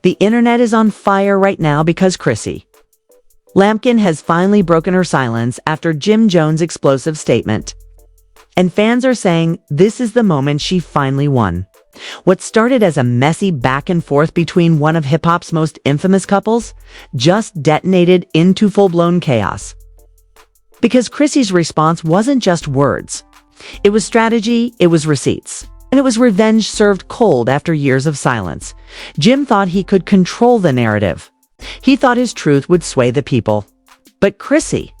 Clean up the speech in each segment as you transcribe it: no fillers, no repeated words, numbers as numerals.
The internet is on fire right now because Chrissy. Lampkin has finally broken her silence after Jim Jones' explosive statement. And fans are saying this is the moment she finally won. What started as a messy back and forth between one of hip-hop's most infamous couples just detonated into full-blown chaos. Because Chrissy's response wasn't just words. It was strategy, it was receipts, and it was revenge served cold after years of silence. Jim thought he could control the narrative. He thought his truth would sway the people. But Chrissy,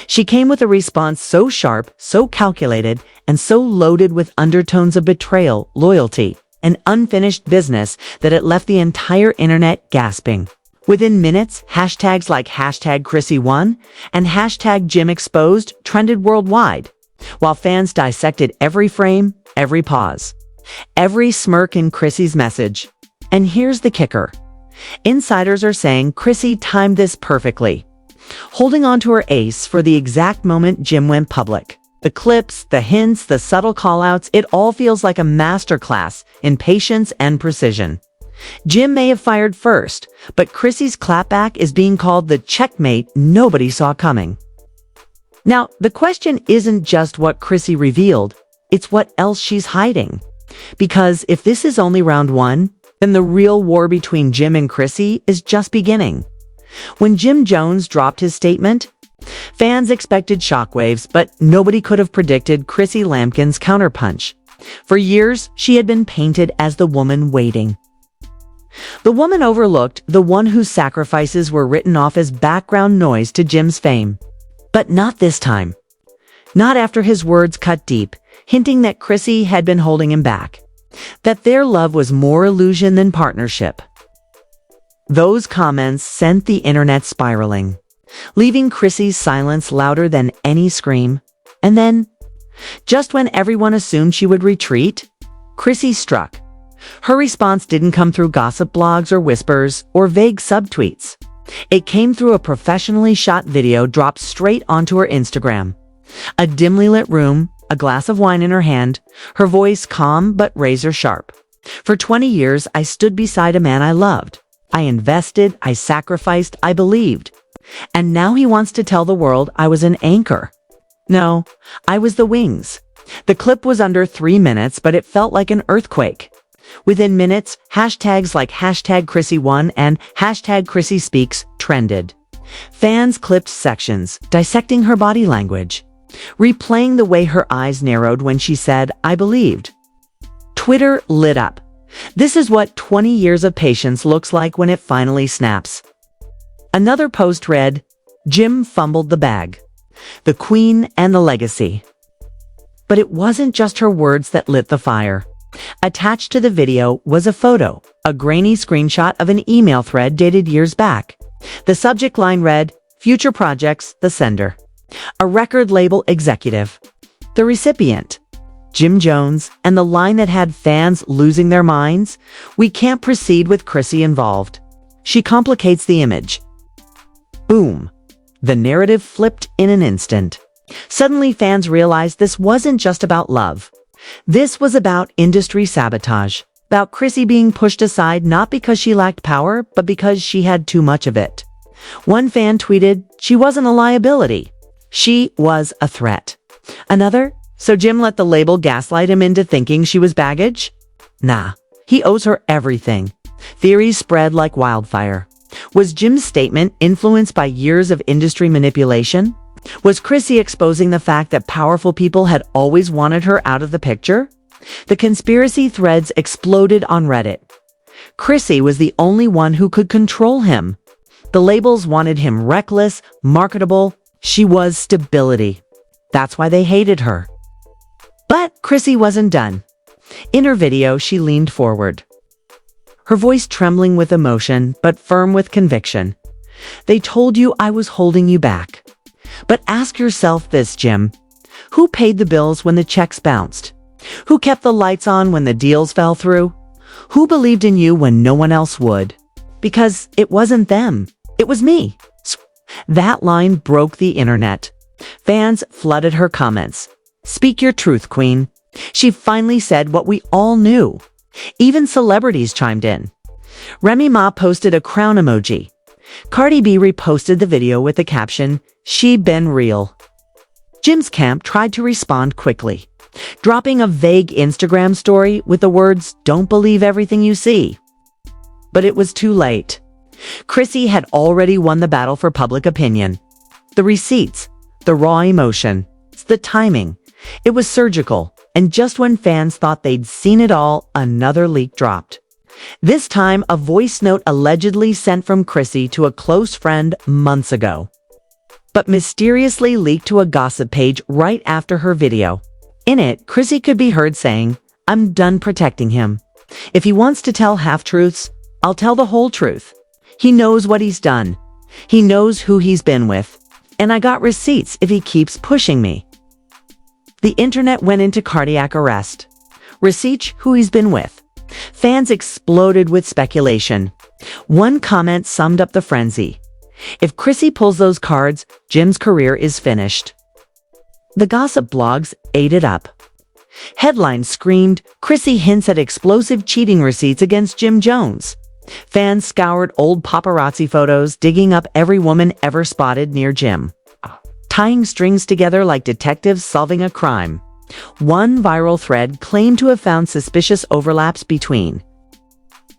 she came with a response so sharp, so calculated, and so loaded with undertones of betrayal, loyalty, and unfinished business that it left the entire internet gasping. Within minutes, hashtags like #ChrissyWon and #JimExposed trended worldwide, while fans dissected every frame, every pause, every smirk in Chrissy's message. And here's the kicker. Insiders are saying Chrissy timed this perfectly, holding on to her ace for the exact moment Jim went public. The clips, the hints, the subtle callouts, it all feels like a masterclass in patience and precision. Jim may have fired first, but Chrissy's clapback is being called the checkmate nobody saw coming. Now, the question isn't just what Chrissy revealed, it's what else she's hiding. Because if this is only round one, then the real war between Jim and Chrissy is just beginning. When Jim Jones dropped his statement, fans expected shockwaves, but nobody could have predicted Chrissy Lampkin's counterpunch. For years, she had been painted as the woman waiting. The woman overlooked, the one whose sacrifices were written off as background noise to Jim's fame. But not this time. Not after his words cut deep, hinting that Chrissy had been holding him back. That their love was more illusion than partnership. Those comments sent the internet spiraling, leaving Chrissy's silence louder than any scream. And then, just when everyone assumed she would retreat, Chrissy struck. Her response didn't come through gossip blogs or whispers or vague subtweets. It came through a professionally shot video dropped straight onto her Instagram. A dimly lit room, a glass of wine in her hand, her voice calm but razor sharp. For 20 years, I stood beside a man I loved. I invested, I sacrificed, I believed. And now he wants to tell the world I was an anchor. No, I was the wings. The clip was under 3 minutes, but it felt like an earthquake. Within minutes, hashtags like #ChrissyWon and #ChrissySpeaks trended. Fans clipped sections, dissecting her body language, replaying the way her eyes narrowed when she said, "I believed." Twitter lit up. This is what 20 years of patience looks like when it finally snaps. Another post read, "Jim fumbled the bag. The Queen and the legacy." But it wasn't just her words that lit the fire. Attached to the video was a photo, a grainy screenshot of an email thread dated years back. The subject line read, "Future Projects, the sender." A record label executive. The recipient, Jim Jones, and the line that had fans losing their minds, "We can't proceed with Chrissy involved. She complicates the image." Boom. The narrative flipped in an instant. Suddenly fans realized this wasn't just about love. This was about industry sabotage, about Chrissy being pushed aside not because she lacked power, but because she had too much of it. One fan tweeted, "She wasn't a liability. She was a threat." Another, "So Jim let the label gaslight him into thinking she was baggage?" Nah, he owes her everything. Theories spread like wildfire. Was Jim's statement influenced by years of industry manipulation? Was Chrissy exposing the fact that powerful people had always wanted her out of the picture? The conspiracy threads exploded on Reddit. Chrissy was the only one who could control him. The labels wanted him reckless, marketable. She was stability. That's why they hated her. But Chrissy wasn't done. In her video, she leaned forward, her voice trembling with emotion, but firm with conviction. "They told you I was holding you back. But ask yourself this, Jim. Who paid the bills when the checks bounced? Who kept the lights on when the deals fell through? Who believed in you when no one else would? Because it wasn't them. It was me." That line broke the internet. Fans flooded her comments. "Speak your truth, Queen." She finally said what we all knew. Even celebrities chimed in. Remy Ma posted a crown emoji. Cardi B reposted the video with the caption, "She been real." Jim's camp tried to respond quickly, dropping a vague Instagram story with the words, "Don't believe everything you see." But it was too late. Chrissy had already won the battle for public opinion. The receipts, the raw emotion, the timing. It was surgical, and just when fans thought they'd seen it all, another leak dropped. This time, a voice note allegedly sent from Chrissy to a close friend months ago, but mysteriously leaked to a gossip page right after her video. In it, Chrissy could be heard saying, "I'm done protecting him. If he wants to tell half-truths, I'll tell the whole truth. He knows what he's done. He knows who he's been with. And I got receipts if he keeps pushing me." The internet went into cardiac arrest. Receipts who he's been with. Fans exploded with speculation. One comment summed up the frenzy. If Chrissy pulls those cards, Jim's career is finished. The gossip blogs ate it up. Headlines screamed, "Chrissy hints at explosive cheating receipts against Jim Jones." Fans scoured old paparazzi photos, digging up every woman ever spotted near Jim, tying strings together like detectives solving a crime. One viral thread claimed to have found suspicious overlaps between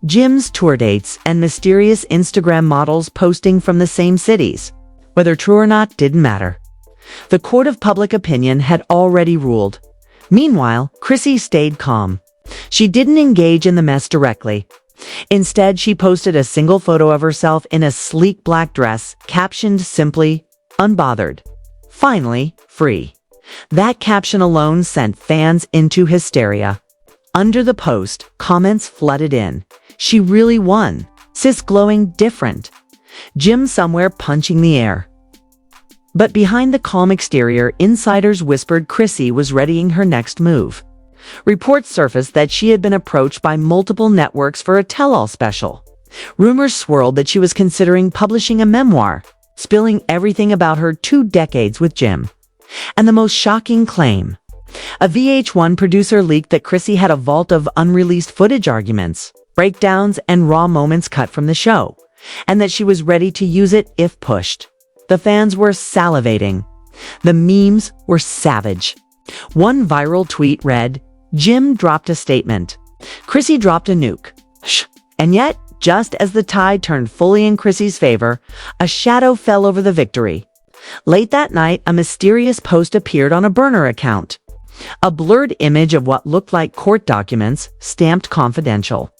Jim's tour dates and mysterious Instagram models posting from the same cities. Whether true or not didn't matter. The court of public opinion had already ruled. Meanwhile, Chrissy stayed calm. She didn't engage in the mess directly. Instead, she posted a single photo of herself in a sleek black dress, captioned simply, "Unbothered. Finally, free." That caption alone sent fans into hysteria. Under the post, comments flooded in. "She really won. Sis glowing different. Jim somewhere punching the air." But behind the calm exterior, insiders whispered Chrissy was readying her next move. Reports surfaced that she had been approached by multiple networks for a tell-all special. Rumors swirled that she was considering publishing a memoir, spilling everything about her 2 decades with Jim. And the most shocking claim. A VH1 producer leaked that Chrissy had a vault of unreleased footage, arguments, breakdowns, and raw moments cut from the show, and that she was ready to use it if pushed. The fans were salivating. The memes were savage. One viral tweet read, "Jim dropped a statement. Chrissy dropped a nuke." And yet, just as the tide turned fully in Chrissy's favor, a shadow fell over the victory. Late that night, a mysterious post appeared on a burner account. A blurred image of what looked like court documents, stamped confidential.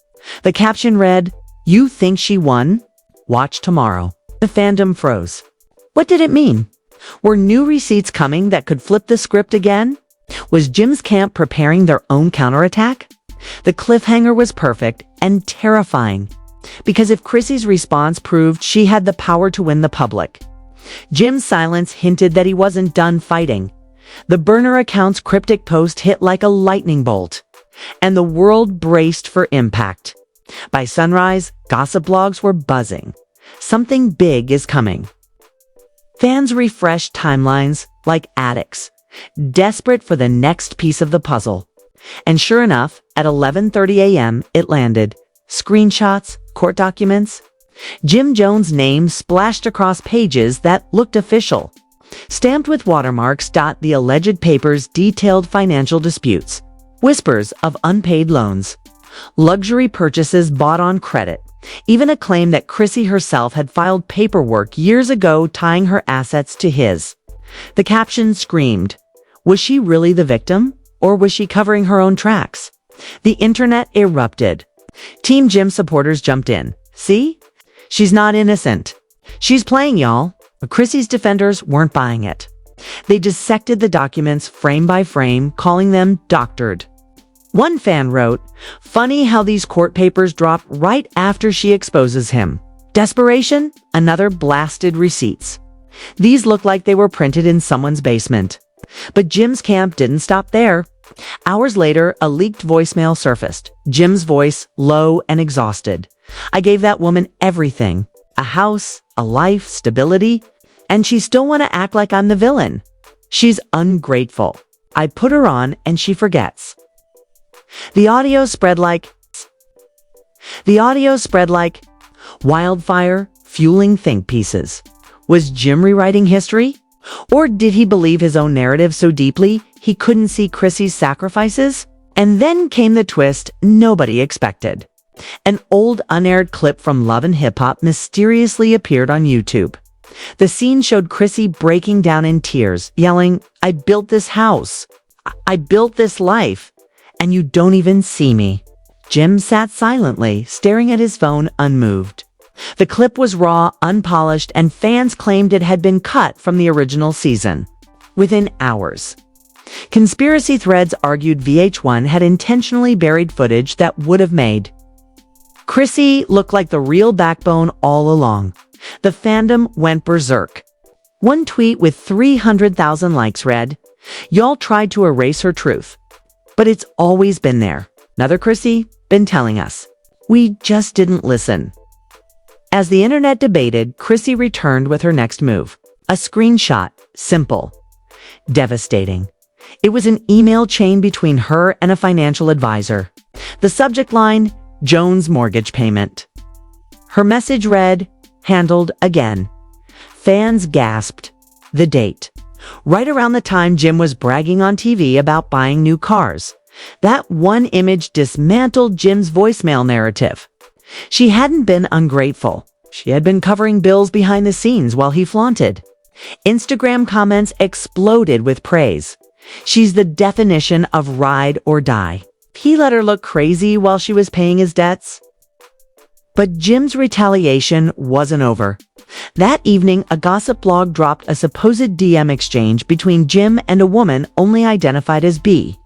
The caption read, "You think she won? Watch tomorrow." The fandom froze. What did it mean? Were new receipts coming that could flip the script again? Was Jim's camp preparing their own counterattack? The cliffhanger was perfect and terrifying, because if Chrissy's response proved she had the power to win the public, Jim's silence hinted that he wasn't done fighting. The burner account's cryptic post hit like a lightning bolt, and the world braced for impact. By sunrise, gossip blogs were buzzing. Something big is coming. Fans refreshed timelines like addicts, desperate for the next piece of the puzzle. And sure enough, at 11:30 a.m., it landed. Screenshots, court documents. Jim Jones' name splashed across pages that looked official. Stamped with watermarks, the alleged papers detailed financial disputes, whispers of unpaid loans, luxury purchases bought on credit, even a claim that Chrissy herself had filed paperwork years ago tying her assets to his. The caption screamed, was she really the victim, or was she covering her own tracks? The internet erupted. Team Jim supporters jumped in. See? She's not innocent. She's playing, y'all. But Chrissy's defenders weren't buying it. They dissected the documents frame by frame, calling them doctored. One fan wrote, "Funny how these court papers drop right after she exposes him. Desperation? Another blasted receipts. These look like they were printed in someone's basement." But Jim's camp didn't stop there. Hours later, a leaked voicemail surfaced. Jim's voice, low and exhausted. "I gave that woman everything. A house, a life, stability. And she still want to act like I'm the villain. She's ungrateful. I put her on and she forgets." The audio spread like The audio spread like wildfire, fueling think pieces. Was Jim rewriting history? Or did he believe his own narrative so deeply he couldn't see Chrissy's sacrifices? And then came the twist nobody expected. An old unaired clip from Love and Hip Hop mysteriously appeared on YouTube. The scene showed Chrissy breaking down in tears, yelling, "I built this house. I built this life. And you don't even see me." Jim sat silently, staring at his phone, unmoved. The clip was raw, unpolished, and fans claimed it had been cut from the original season. Within hours, conspiracy threads argued VH1 had intentionally buried footage that would have made Chrissy look like the real backbone all along. The fandom went berserk. One tweet with 300,000 likes read, "Y'all tried to erase her truth, but it's always been there. Another Chrissy been telling us. We just didn't listen." As the internet debated, Chrissy returned with her next move. A screenshot. Simple. Devastating. It was an email chain between her and a financial advisor. The subject line, Jones mortgage payment. Her message read, "Handled again." Fans gasped. The date. Right around the time Jim was bragging on TV about buying new cars. That one image dismantled Jim's voicemail narrative. She hadn't been ungrateful. She had been covering bills behind the scenes while he flaunted. Instagram comments exploded with praise. She's the definition of ride or die. He let her look crazy while she was paying his debts. But Jim's retaliation wasn't over. That evening, a gossip blog dropped a supposed DM exchange between Jim and a woman only identified as B.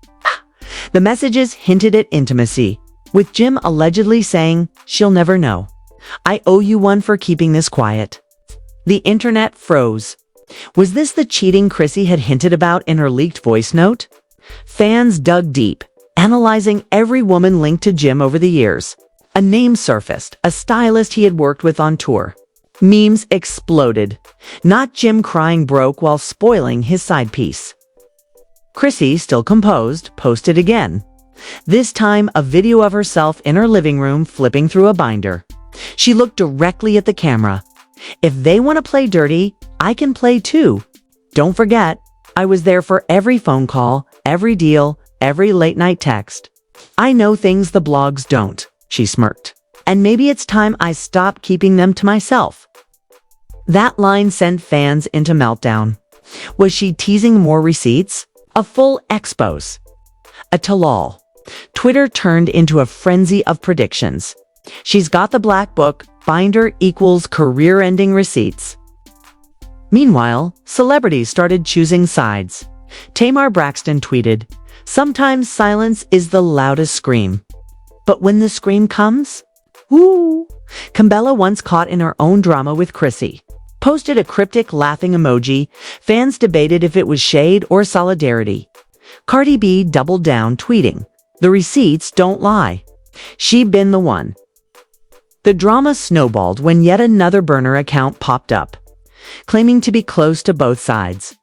The messages hinted at intimacy, with Jim allegedly saying, "She'll never know. I owe you one for keeping this quiet." The internet froze. Was this the cheating Chrissy had hinted about in her leaked voice note? Fans dug deep, analyzing every woman linked to Jim over the years. A name surfaced, a stylist he had worked with on tour. Memes exploded. Not Jim crying broke while spoiling his side piece. Chrissy, still composed, posted again. This time, a video of herself in her living room flipping through a binder. She looked directly at the camera. "If they want to play dirty, I can play too. Don't forget, I was there for every phone call, every deal, every late night text. I know things the blogs don't," she smirked. "And maybe it's time I stop keeping them to myself." That line sent fans into meltdown. Was she teasing more receipts? A full expose. A tell-all. Twitter turned into a frenzy of predictions. She's got the black book, binder equals career-ending receipts. Meanwhile, celebrities started choosing sides. Tamar Braxton tweeted, "Sometimes silence is the loudest scream. But when the scream comes, whoo!" Kimbella, once caught in her own drama with Chrissy, posted a cryptic laughing emoji. Fans debated if it was shade or solidarity. Cardi B doubled down, tweeting, "The receipts don't lie. She been the one." The drama snowballed when yet another burner account popped up, claiming to be close to both sides.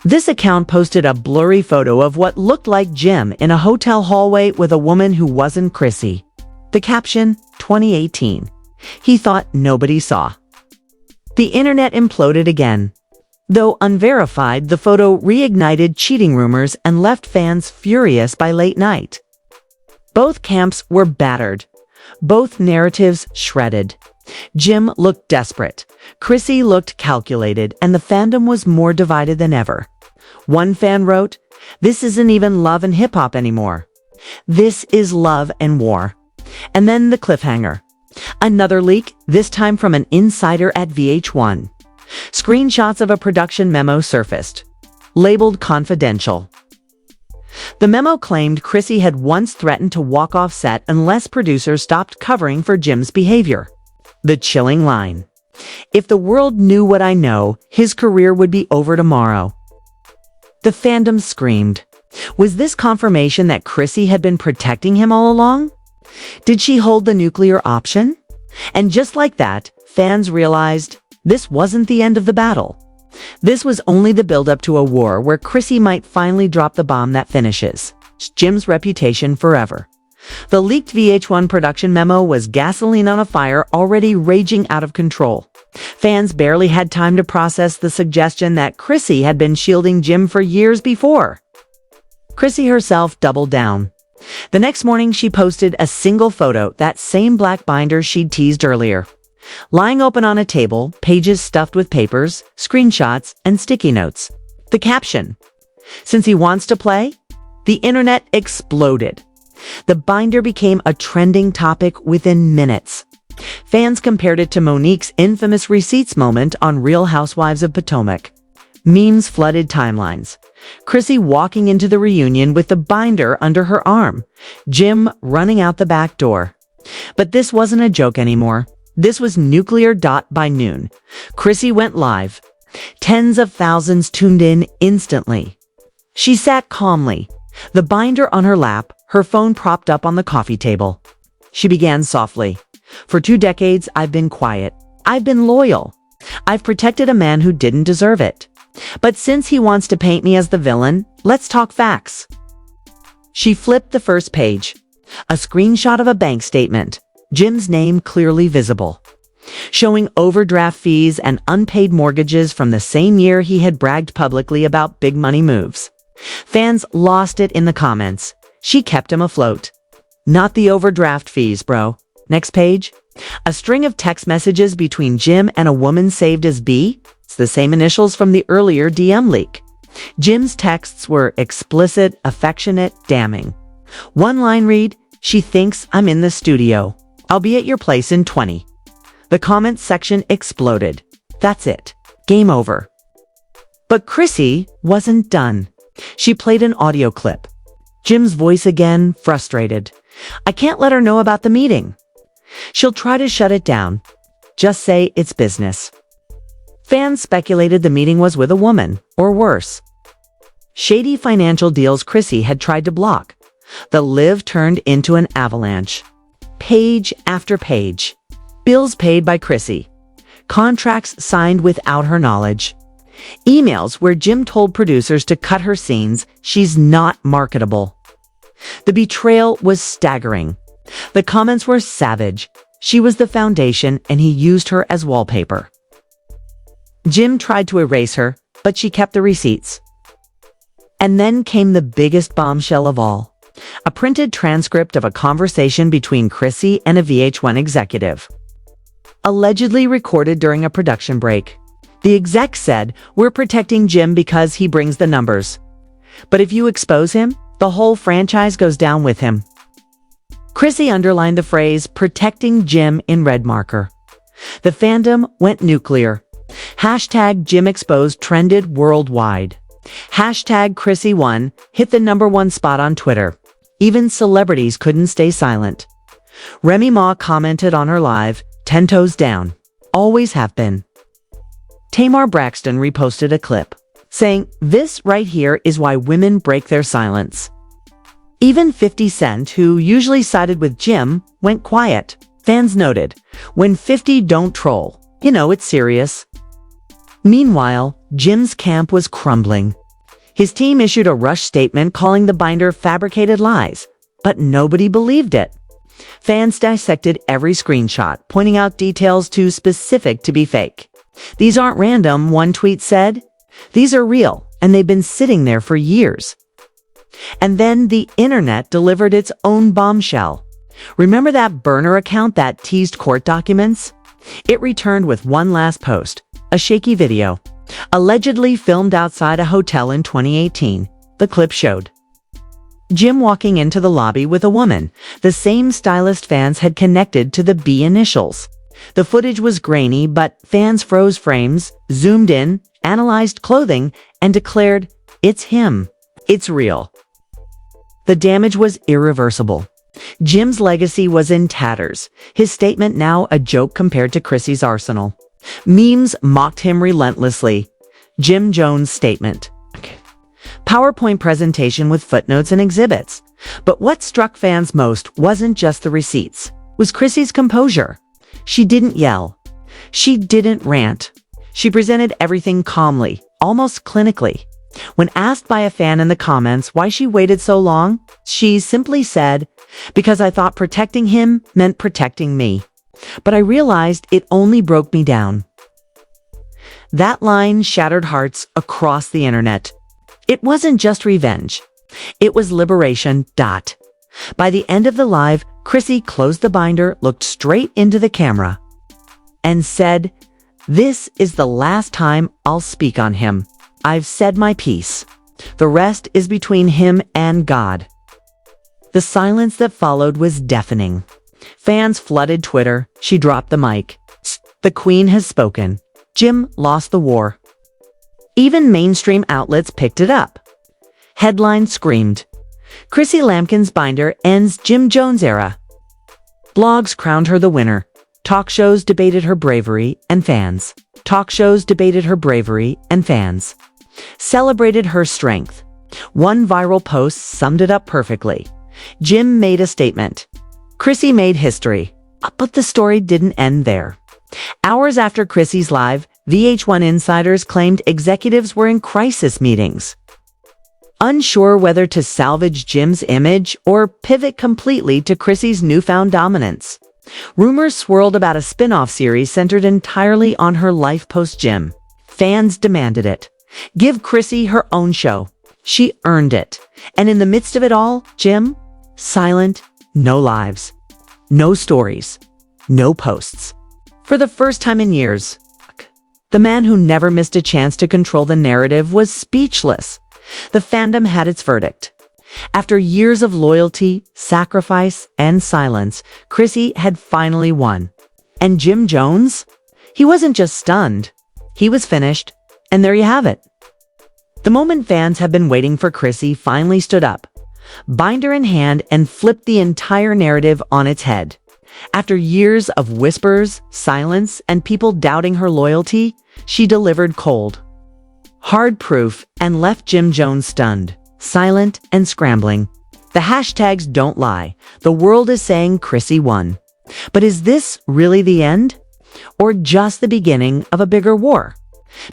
This account posted a blurry photo of what looked like Jim in a hotel hallway with a woman who wasn't Chrissy. The caption, 2018. He thought nobody saw. The internet imploded again. Though unverified, the photo reignited cheating rumors and left fans furious by late night. Both camps were battered. Both narratives shredded. Jim looked desperate. Chrissy looked calculated, and the fandom was more divided than ever. One fan wrote, "This isn't even Love and Hip Hop anymore. This is Love and War." And then the cliffhanger. Another leak, this time from an insider at VH1. Screenshots of a production memo surfaced, labeled confidential. The memo claimed Chrissy had once threatened to walk off set unless producers stopped covering for Jim's behavior. The chilling line. "If the world knew what I know, his career would be over tomorrow." The fandom screamed. Was this confirmation that Chrissy had been protecting him all along? Did she hold the nuclear option? And just like that, fans realized this wasn't the end of the battle. This was only the build-up to a war where Chrissy might finally drop the bomb that finishes Jim's reputation forever. The leaked VH1 production memo was gasoline on a fire already raging out of control. Fans barely had time to process the suggestion that Chrissy had been shielding Jim for years before. Chrissy herself doubled down. The next morning, she posted a single photo, that same black binder she'd teased earlier. Lying open on a table, pages stuffed with papers, screenshots, and sticky notes. The caption, "Since he wants to play?" The internet exploded. The binder became a trending topic within minutes. Fans compared it to Monique's infamous receipts moment on Real Housewives of Potomac. Memes flooded timelines. Chrissy walking into the reunion with the binder under her arm. Jim running out the back door. But this wasn't a joke anymore. This was nuclear. By noon, Chrissy went live. Tens of thousands tuned in instantly. She sat calmly, the binder on her lap, her phone propped up on the coffee table. She began softly. "For 2 decades, I've been quiet. I've been loyal. I've protected a man who didn't deserve it. But since he wants to paint me as the villain, let's talk facts." She flipped the first page. A screenshot of a bank statement, Jim's name clearly visible, showing overdraft fees and unpaid mortgages from the same year he had bragged publicly about big money moves. Fans lost it in the comments. She kept him afloat. "Not the overdraft fees, bro." Next page. A string of text messages between Jim and a woman saved as B. It's the same initials from the earlier DM leak. Jim's texts were explicit, affectionate, damning. One line read, "She thinks I'm in the studio. I'll be at your place in 20. The comments section exploded. That's it. Game over. But Chrissy wasn't done. She played an audio clip. Jim's voice again, frustrated. "I can't let her know about the meeting. She'll try to shut it down. Just say it's business." Fans speculated the meeting was with a woman, or worse. Shady financial deals Chrissy had tried to block. The live turned into an avalanche. Page after page. Bills paid by Chrissy. Contracts signed without her knowledge. Emails where Jim told producers to cut her scenes. She's not marketable. The betrayal was staggering. The comments were savage. She was the foundation, and he used her as wallpaper. Jim tried to erase her, but she kept the receipts. And then came the biggest bombshell of all. A printed transcript of a conversation between Chrissy and a VH1 executive. Allegedly recorded during a production break. The exec said, "We're protecting Jim because he brings the numbers. But if you expose him, the whole franchise goes down with him." Chrissy underlined the phrase, "protecting Jim" in red marker. The fandom went nuclear. Hashtag Jim Exposed trended worldwide. Hashtag Chrissy Won hit the #1 spot on Twitter. Even celebrities couldn't stay silent. Remy Ma commented on her live, "10 toes down. Always have been." Tamar Braxton reposted a clip, saying, "This right here is why women break their silence." Even 50 Cent, who usually sided with Jim, went quiet. Fans noted, "When 50 don't troll, you know it's serious." Meanwhile, Jim's camp was crumbling. His team issued a rush statement calling the binder fabricated lies, but nobody believed it. Fans dissected every screenshot, pointing out details too specific to be fake. "These aren't random," one tweet said. "These are real, and they've been sitting there for years." And then the internet delivered its own bombshell. Remember that burner account that teased court documents? It returned with one last post, a shaky video, allegedly filmed outside a hotel in 2018. The clip showed Jim walking into the lobby with a woman, the same stylist fans had connected to the B initials. The footage was grainy, but fans froze frames, zoomed in, analyzed clothing, and declared, "It's him. It's real." The damage was irreversible. Jim's legacy was in tatters, his statement now a joke compared to Chrissy's arsenal. Memes mocked him relentlessly. Jim Jones' statement. PowerPoint presentation with footnotes and exhibits. But what struck fans most wasn't just the receipts, was Chrissy's composure. She didn't yell. She didn't rant. She presented everything calmly, almost clinically. When asked by a fan in the comments why she waited so long, she simply said, "Because I thought protecting him meant protecting me. But I realized it only broke me down." That line shattered hearts across the internet. It wasn't just revenge. It was liberation. By the end of the live, Chrissy closed the binder, looked straight into the camera, and said, "This is the last time I'll speak on him. I've said my piece. The rest is between him and God." The silence that followed was deafening. Fans flooded Twitter. She dropped the mic. "The Queen has spoken. Jim lost the war." Even mainstream outlets picked it up. Headline screamed, "Chrissy Lampkin's binder ends Jim Jones era." Blogs crowned her the winner. Talk shows debated her bravery, and fans celebrated her strength. One viral post summed it up perfectly. Jim made a statement. Chrissy made history. But the story didn't end there. Hours after Chrissy's live, VH1 insiders claimed executives were in crisis meetings, unsure whether to salvage Jim's image or pivot completely to Chrissy's newfound dominance. Rumors swirled about a spin-off series centered entirely on her life post-Jim. Fans demanded it. Give Chrissy her own show. She earned it. And in the midst of it all, Jim? Silent, no lives, no stories, no posts. For the first time in years, the man who never missed a chance to control the narrative was speechless. The fandom had its verdict. After years of loyalty, sacrifice, and silence, Chrissy had finally won. And Jim Jones? He wasn't just stunned. He was finished. And there you have it. The moment fans have been waiting for Chrissy finally stood up, binder in hand, and flipped the entire narrative on its head. After years of whispers, silence, and people doubting her loyalty, she delivered cold, hard proof and left Jim Jones stunned, silent, and scrambling. The hashtags don't lie. The world is saying Chrissy won. But is this really the end? Or just the beginning of a bigger war?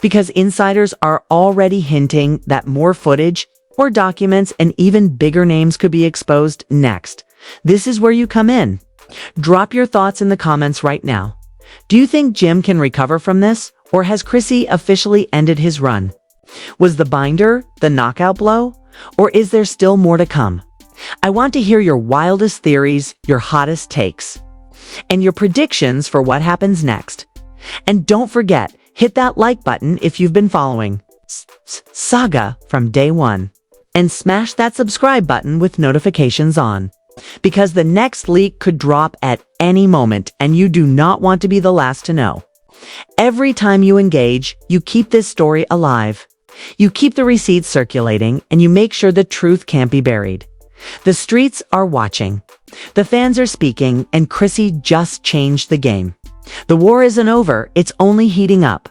Because insiders are already hinting that more footage, more documents, and even bigger names could be exposed next. This is where you come in. Drop your thoughts in the comments right now. Do you think Jim can recover from this, or has Chrissy officially ended his run? Was the binder the knockout blow, or is there still more to come? I want to hear your wildest theories, your hottest takes, and your predictions for what happens next. And don't forget, hit that like button if you've been following Saga from day one, and smash that subscribe button with notifications on. Because the next leak could drop at any moment, and you do not want to be the last to know. Every time you engage, you keep this story alive. You keep the receipts circulating, and you make sure the truth can't be buried. The streets are watching. The fans are speaking, and Chrissy just changed the game. The war isn't over, it's only heating up.